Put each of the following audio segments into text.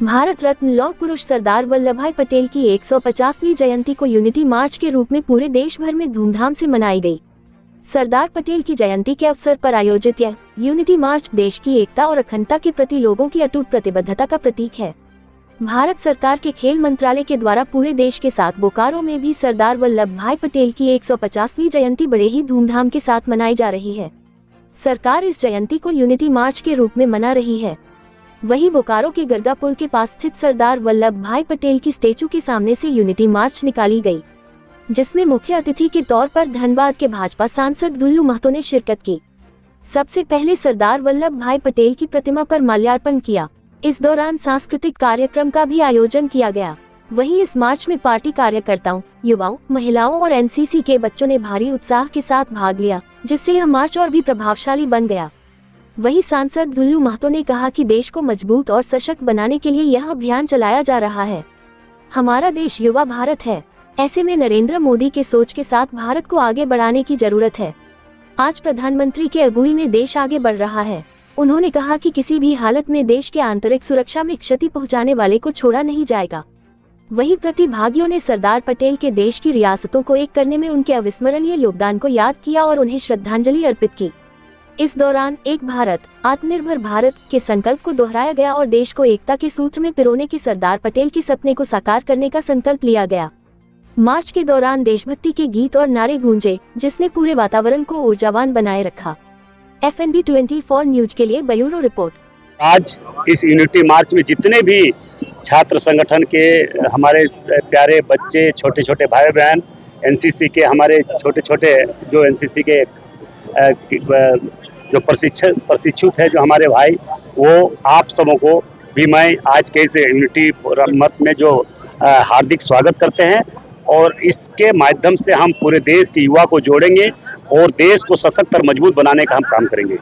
भारत रत्न लौह पुरुष सरदार वल्लभ भाई पटेल की 150वीं जयंती को यूनिटी मार्च के रूप में पूरे देश भर में धूमधाम से मनाई गई। सरदार पटेल की जयंती के अवसर पर आयोजित यह यूनिटी मार्च देश की एकता और अखंडता के प्रति लोगों की अटूट प्रतिबद्धता का प्रतीक है। भारत सरकार के खेल मंत्रालय के द्वारा पूरे देश के साथ बोकारो में भी सरदार वल्लभ भाई पटेल की 150वीं जयंती बड़े ही धूमधाम के साथ मनाई जा रही है। सरकार इस जयंती को यूनिटी मार्च के रूप में मना रही है। वहीं बोकारो के गरगा पुल के पास स्थित सरदार वल्लभ भाई पटेल की स्टेचू के सामने से यूनिटी मार्च निकाली गई, जिसमें मुख्य अतिथि के तौर पर धनबाद के भाजपा सांसद दुल्लू महतो ने शिरकत की। सबसे पहले सरदार वल्लभ भाई पटेल की प्रतिमा पर माल्यार्पण किया। इस दौरान सांस्कृतिक कार्यक्रम का भी आयोजन किया गया। वहीं इस मार्च में पार्टी कार्यकर्ताओं, युवाओं, महिलाओं और एनसीसी के बच्चों ने भारी उत्साह के साथ भाग लिया, जिससे यह मार्च और भी प्रभावशाली बन गया। वहीं सांसद दुल्लू महतो ने कहा कि देश को मजबूत और सशक्त बनाने के लिए यह अभियान चलाया जा रहा है। हमारा देश युवा भारत है, ऐसे में नरेंद्र मोदी के सोच के साथ भारत को आगे बढ़ाने की जरूरत है। आज प्रधानमंत्री के अगुवाई में देश आगे बढ़ रहा है। उन्होंने कहा कि किसी भी हालत में देश के आंतरिक सुरक्षा में क्षति पहुंचाने वाले को छोड़ा नहीं जाएगा। वहीं प्रतिभागियों ने सरदार पटेल के देश की रियासतों को एक करने में उनके अविस्मरणीय योगदान को याद किया और उन्हें श्रद्धांजलि अर्पित की। इस दौरान एक भारत, आत्मनिर्भर भारत के संकल्प को दोहराया गया और देश को एकता के सूत्र में पिरोने के सरदार पटेल के सपने को साकार करने का संकल्प लिया गया। मार्च के दौरान देशभक्ति के गीत और नारे गूंजे, जिसने पूरे वातावरण को ऊर्जावान बनाए रखा। FNB 24 न्यूज के लिए ब्यूरो रिपोर्ट। आज इस यूनिटी मार्च में जितने भी छात्र संगठन के हमारे प्यारे बच्चे, छोटे छोटे भाई बहन, एनसीसी के हमारे छोटे छोटे जो एनसीसी के जो प्रशिक्षुत है, जो हमारे भाई, वो आप सबों को भी मैं आज के इस यूनिटी मत में जो हार्दिक स्वागत करते हैं और इसके माध्यम से हम पूरे देश के युवा को जोड़ेंगे और देश को सशक्त और मजबूत बनाने का हम काम करेंगे।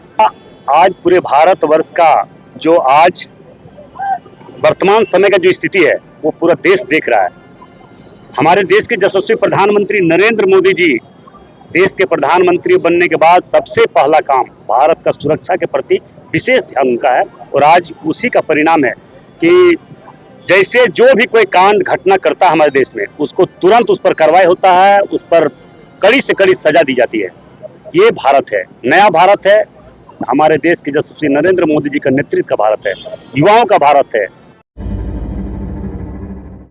आज पूरे भारतवर्ष का जो आज वर्तमान समय का जो स्थिति है वो पूरा देश देख रहा है। हमारे देश के यशस्वी प्रधानमंत्री नरेंद्र मोदी जी देश के प्रधानमंत्री बनने के बाद सबसे पहला काम भारत का सुरक्षा के प्रति विशेष ध्यान उनका है और आज उसी का परिणाम है कि जैसे जो भी कोई कांड घटना करता है हमारे देश में, उसको तुरंत उस पर कार्रवाई होता है, उस पर कड़ी से कड़ी सजा दी जाती है। ये भारत है, नया भारत है, हमारे देश के यशस्वी नरेंद्र मोदी जी का नेतृत्व का भारत है, युवाओं का भारत है।